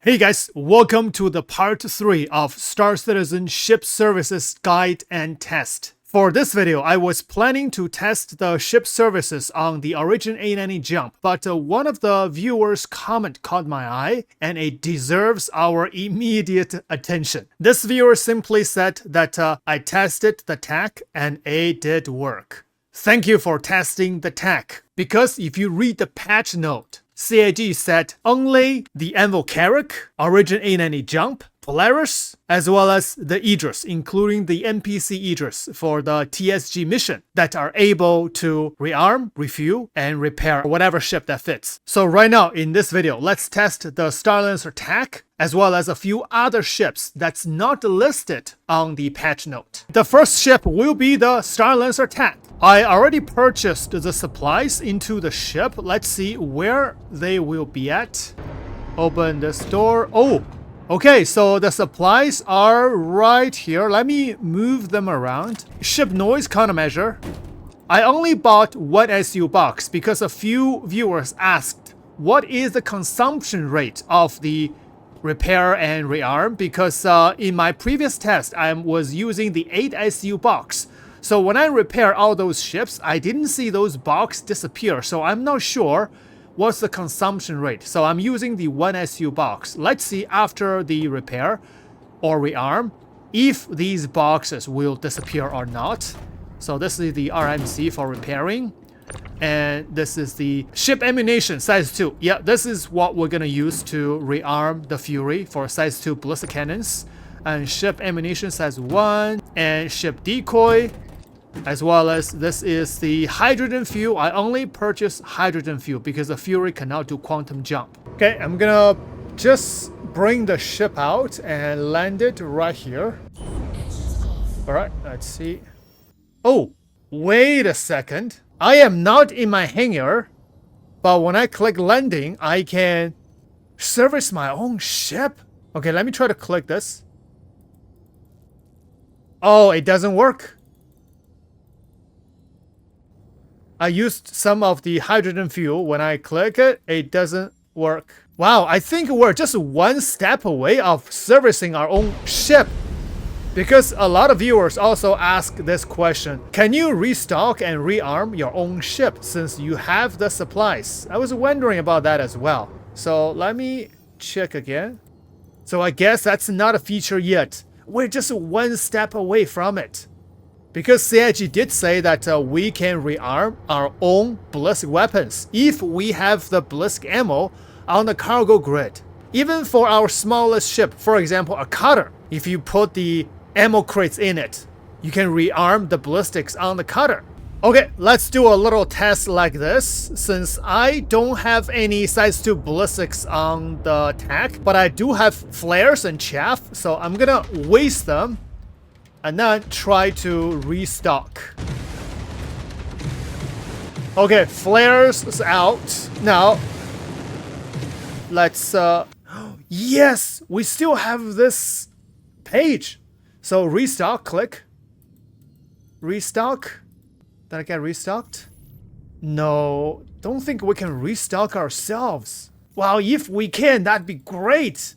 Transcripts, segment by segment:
Hey guys, welcome to the part 3 of Star Citizen Ship Services Guide and Test. For this video, I was planning to test the ship services on the Origin A90 jump, but one of the viewers' comment caught my eye, and it deserves our immediate attention. This viewer simply said that I tested the TAC and it did work. Thank you for testing the TAC, because if you read the patch note, CAG said only the Anvil Carrack, Origin A90 Jump, Polaris, as well as the Idris, including the NPC Idris for the TSG mission, that are able to rearm, refuel, and repair whatever ship that fits. So right now in this video, let's test the Starlancer TAC, as well as a few other ships that's not listed on the patch note. The first ship will be the Starlancer TAC. I already purchased the supplies into the ship. Let's see where they will be at. Open this door. Oh, okay, so the supplies are right here. Let me move them around. Ship noise countermeasure. I only bought one SU box because a few viewers asked what is the consumption rate of the repair and rearm, because in my previous test I was using the 8 SU box. So when I repair all those ships, I didn't see those boxes disappear, so I'm not sure what's the consumption rate. So I'm using the 1 SU box. Let's see after the repair or rearm if these boxes will disappear or not. So this is the RMC for repairing, and this is the ship ammunition size 2. Yeah, this is what we're gonna use to rearm the Fury for size 2 ballistic cannons, and ship ammunition size 1, and ship decoy, as well as this is the hydrogen fuel. I only purchased hydrogen fuel because the Fury cannot do quantum jump. Okay, I'm gonna just bring the ship out and land it right here. Alright, let's see. Oh, wait a second. I am not in my hangar, but when I click landing, I can service my own ship. Okay, let me try to click this. Oh, it doesn't work. I used some of the hydrogen fuel. When I click it, it doesn't work. Wow, I think we're just one step away of servicing our own ship. Because a lot of viewers also ask this question: can you restock and rearm your own ship since you have the supplies? I was wondering about that as well. So let me check again. So I guess that's not a feature yet. We're just one step away from it. Because CIG did say that we can rearm our own ballistic weapons if we have the ballistic ammo on the cargo grid. Even for our smallest ship, for example a cutter, if you put the ammo crates in it, you can rearm the ballistics on the cutter. Okay, let's do a little test like this. Since I don't have any size 2 ballistics on the TAC, but I do have flares and chaff, so I'm gonna waste them and then try to restock. Okay, flares is out. Now, let's yes, we still have this page. So restock, click. Restock. Did I get restocked? No, don't think we can restock ourselves. Wow, if we can, that'd be great.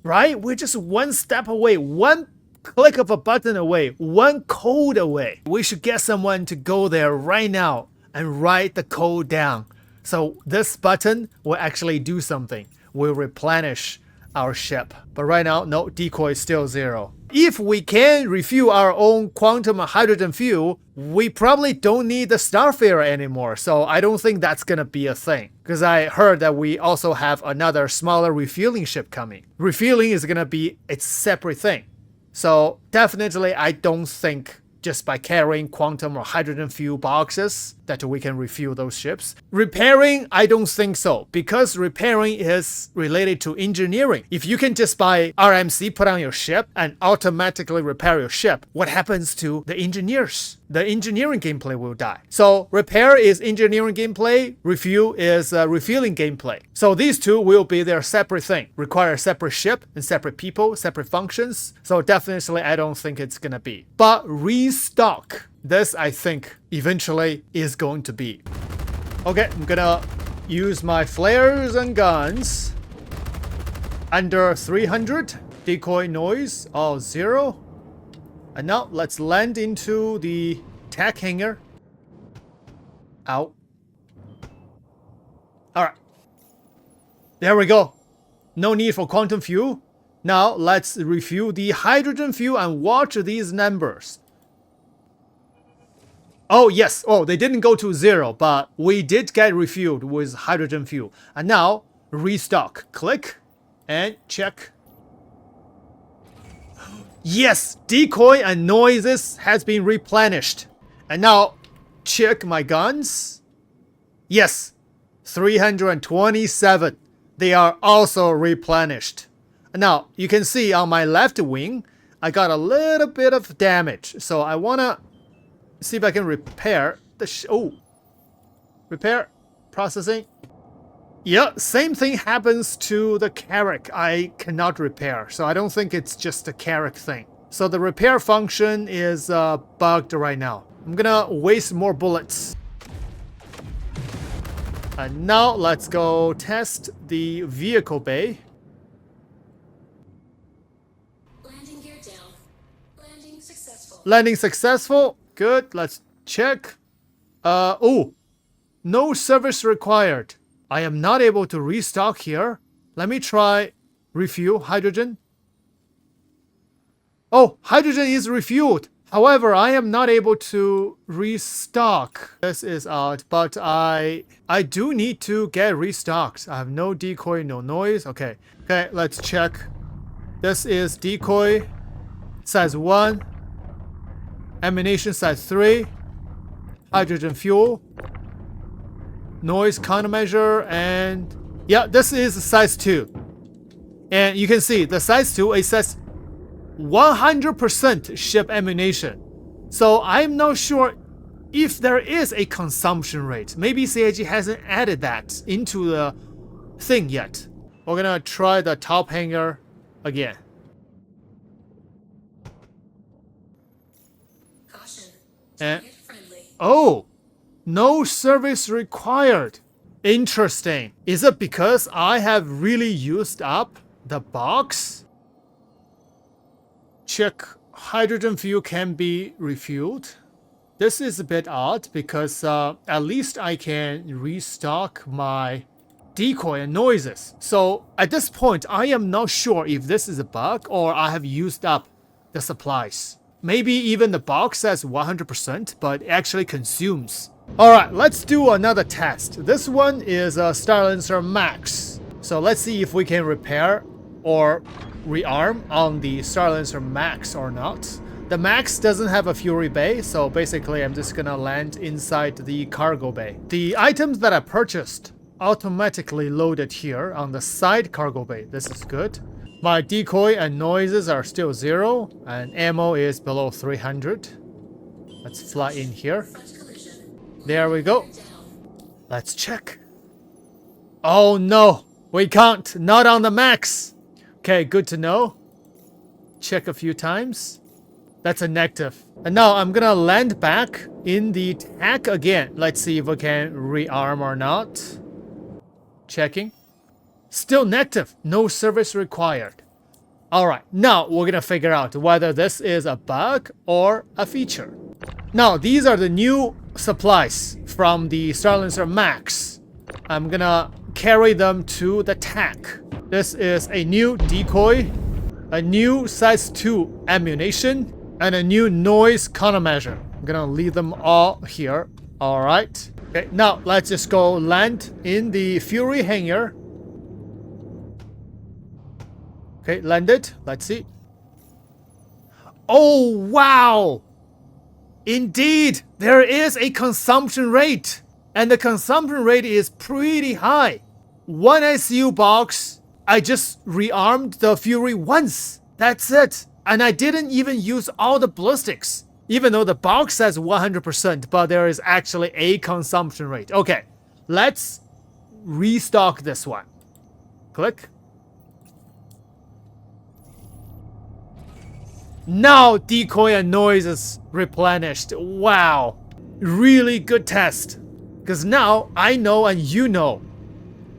Right? We're just one step away, one click of a button away, one code away. We should get someone to go there right now and write the code down. So this button will actually do something. We'll replenish our ship. But right now, no, decoy is still 0. If we can refuel our own quantum hydrogen fuel, we probably don't need the Starfarer anymore. So I don't think that's gonna be a thing. Because I heard that we also have another smaller refueling ship coming. Refueling is gonna be its separate thing. So definitely I don't think just by carrying quantum or hydrogen fuel boxes that we can refuel those ships. Repairing, I don't think so, because repairing is related to engineering. If you can just buy RMC, put on your ship, and automatically repair your ship, what happens to the engineers? The engineering gameplay will die. So repair is engineering gameplay, refuel is refueling gameplay. So these two will be their separate thing, require a separate ship and separate people, separate functions. So definitely I don't think it's gonna be. But restock, this I think eventually is going to be. Okay, I'm gonna use my flares and guns. Under 300. Decoy noise, all 0. And now let's land into the TAC hangar. Ow. Alright. There we go. No need for quantum fuel. Now let's refuel the hydrogen fuel and watch these numbers. Oh yes, oh they didn't go to 0, but we did get refueled with hydrogen fuel. And now restock. Click and check. Yes, decoy and noises has been replenished. And now check my guns. Yes, 327. They are also replenished. Now you can see on my left wing, I got a little bit of damage. So I wanna see if I can repair the repair processing. Yeah, same thing happens to the Carrack. I cannot repair, so I don't think it's just a Carrack thing. So the repair function is bugged right now. I'm gonna waste more bullets. And now let's go test the vehicle bay. Landing gear down. Landing successful. Landing successful. Good. Let's check. Oh, no service required. I am not able to restock here. Let me try refuel hydrogen. Oh, hydrogen is refueled. However, I am not able to restock. This is odd, but I do need to get restocked. I have no decoy, no noise. Okay, let's check. This is decoy size 1, ammunition size 3, hydrogen fuel, noise countermeasure, and yeah, this is size 2. And you can see the size 2, it says 100% ship ammunition. So I'm not sure if there is a consumption rate. Maybe CIG hasn't added that into the thing yet. We're gonna try the top hangar again. Caution. And Target friendly. oh, no service required. Interesting. Is it because I have really used up the box? Check hydrogen fuel can be refueled. This is a bit odd because at least I can restock my decoy and noises. So at this point, I am not sure if this is a bug or I have used up the supplies. Maybe even the box says 100%, but it actually consumes. Alright, let's do another test. This one is a Starlancer MAX. So let's see if we can repair or rearm on the Starlancer MAX or not. The MAX doesn't have a fury bay, so basically I'm just gonna land inside the cargo bay. The items that I purchased automatically loaded here on the side cargo bay. This is good. My decoy and noises are still 0, and ammo is below 300. Let's fly in here. There we go. Let's check. Oh no, we can't. Not on the MAX. Okay, good to know. Check a few times. That's a negative. And now I'm gonna land back in the TAC again. Let's see if we can rearm or not. Checking. Still negative. No service required. Alright, now we're gonna figure out whether this is a bug or a feature. Now, these are the new supplies from the Starlancer MAX. I'm gonna carry them to the TAC. This is a new decoy, a new size 2 ammunition, and a new noise countermeasure. I'm gonna leave them all here. Alright. Okay, now let's just go land in the Fury hangar. Okay, landed. Let's see. Oh, wow! Indeed, there is a consumption rate. And the consumption rate is pretty high. One SU box, I just rearmed the Fury once. That's it. And I didn't even use all the ballistics. Even though the box says 100%, but there is actually a consumption rate. Okay, let's restock this one. Click. Now decoy and noise is replenished. Wow. Really good test. Because now I know and you know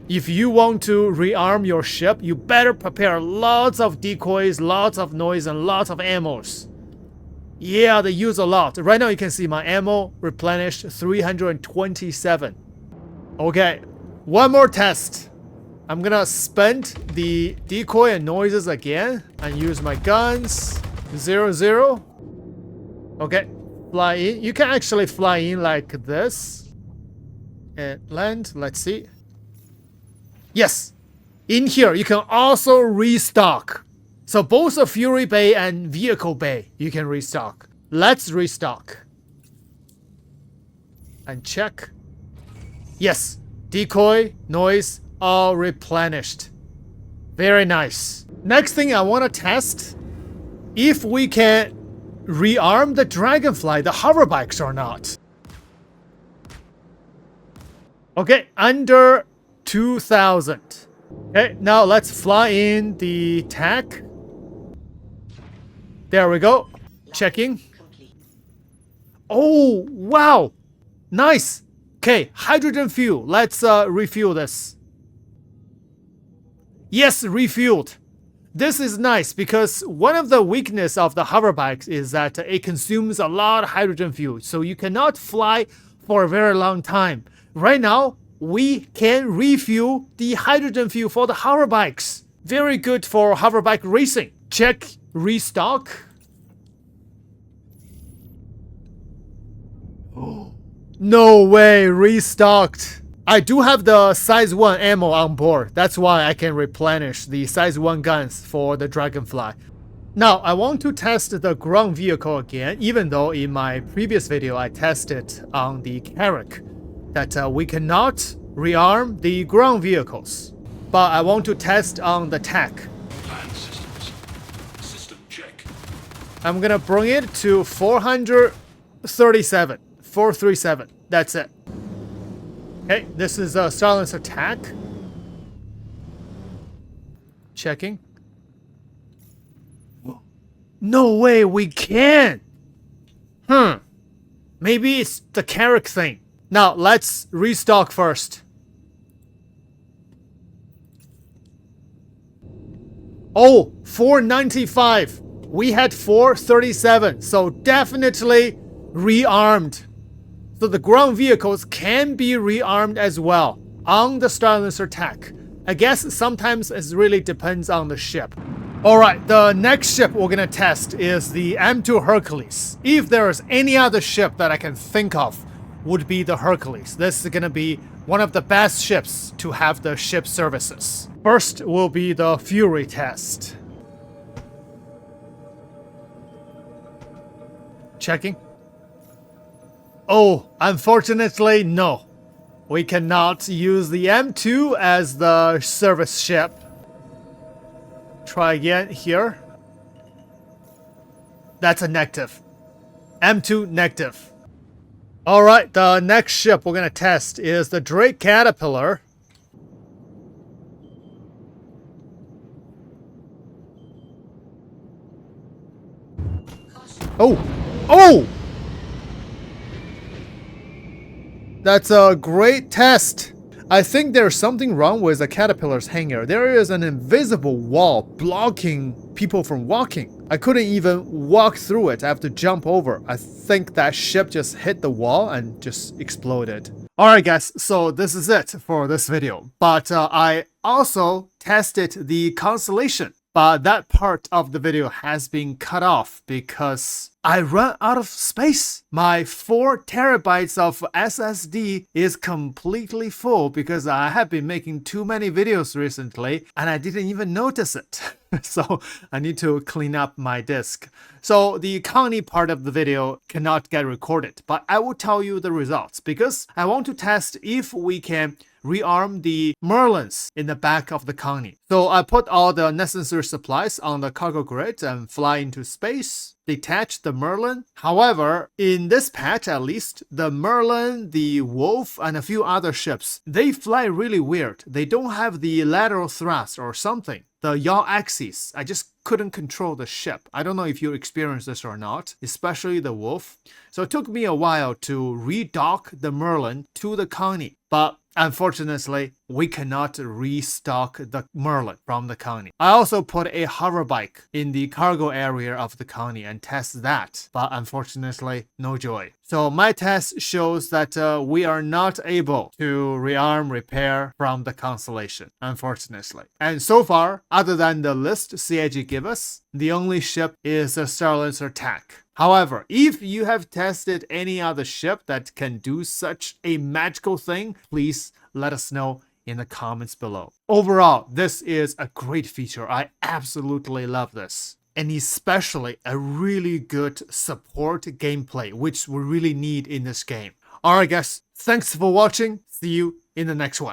If you want to rearm your ship, you better prepare lots of decoys, lots of noise, and lots of ammos. Yeah, they use a lot. Right now you can see my ammo replenished 327. Okay, one more test. I'm gonna spend the decoy and noises again and use my guns. 0-0. Okay, fly in. You can actually fly in like this. And land, let's see. Yes, in here you can also restock. So both a Fury Bay and Vehicle Bay you can restock. Let's restock. And check. Yes, decoy, noise, all replenished. Very nice. Next thing I want to test, if we can rearm the Dragonfly, the hoverbikes or not. Okay, under 2,000. Okay, now let's fly in the TAC. There we go. Checking. Oh, wow. Nice. Okay, hydrogen fuel. Let's refuel this. Yes, refueled. This is nice because one of the weaknesses of the hoverbikes is that it consumes a lot of hydrogen fuel. So you cannot fly for a very long time. Right now, we can refuel the hydrogen fuel for the hoverbikes. Very good for hoverbike racing. Check restock. Oh, no way, restocked. I do have the size 1 ammo on board. That's why I can replenish the size 1 guns for the Dragonfly. Now, I want to test the ground vehicle again, even though in my previous video I tested on the Carrack that we cannot rearm the ground vehicles. But I want to test on the TAC. Plan systems. System check. I'm gonna bring it to 437. 437. That's it. Okay, this is a Starlancer TAC. Checking. No way, we can! Maybe it's the Carrack thing. Now, let's restock first. Oh, 495. We had 437, so definitely rearmed. So the ground vehicles can be rearmed as well on the Starlancer TAC. I guess sometimes it really depends on the ship. Alright, the next ship we're gonna test is the M2 Hercules. If there is any other ship that I can think of, would be the Hercules. This is gonna be one of the best ships to have the ship services. First will be the Fury test. Checking. Oh, unfortunately, no. We cannot use the M2 as the service ship. Try again here. That's a negative. M2 negative. Alright, the next ship we're gonna test is the Drake Caterpillar. Oh! Oh! That's a great test. I think there's something wrong with the Caterpillar's hangar. There is an invisible wall blocking people from walking. I couldn't even walk through it. I have to jump over. I think that ship just hit the wall and just exploded. Alright guys, so this is it for this video. But I also tested the Constellation. But that part of the video has been cut off because I ran out of space. My 4 terabytes of SSD is completely full because I have been making too many videos recently and I didn't even notice it. So I need to clean up my disk. So the Connie part of the video cannot get recorded, but I will tell you the results because I want to test if we can rearm the Merlins in the back of the Connie. So I put all the necessary supplies on the cargo grid and fly into space, detach the Merlin. However, in this patch at least, the Merlin, the Wolf, and a few other ships, they fly really weird. They don't have the lateral thrust or something. The yaw axis, I just couldn't control the ship. I don't know if you experienced this or not, especially the Wolf. So it took me a while to redock the Merlin to the Connie. But unfortunately, we cannot restock the Merlin from the Connie. I also put a hoverbike in the cargo area of the Connie and test that, but unfortunately, no joy. So my test shows that we are not able to rearm repair from the Constellation, unfortunately. And so far, other than the list CIG give us, the only ship is the Starlancer TAC. However, if you have tested any other ship that can do such a magical thing, please let us know in the comments below. Overall, this is a great feature. I absolutely love this. And especially a really good support gameplay, which we really need in this game. Alright guys, thanks for watching. See you in the next one.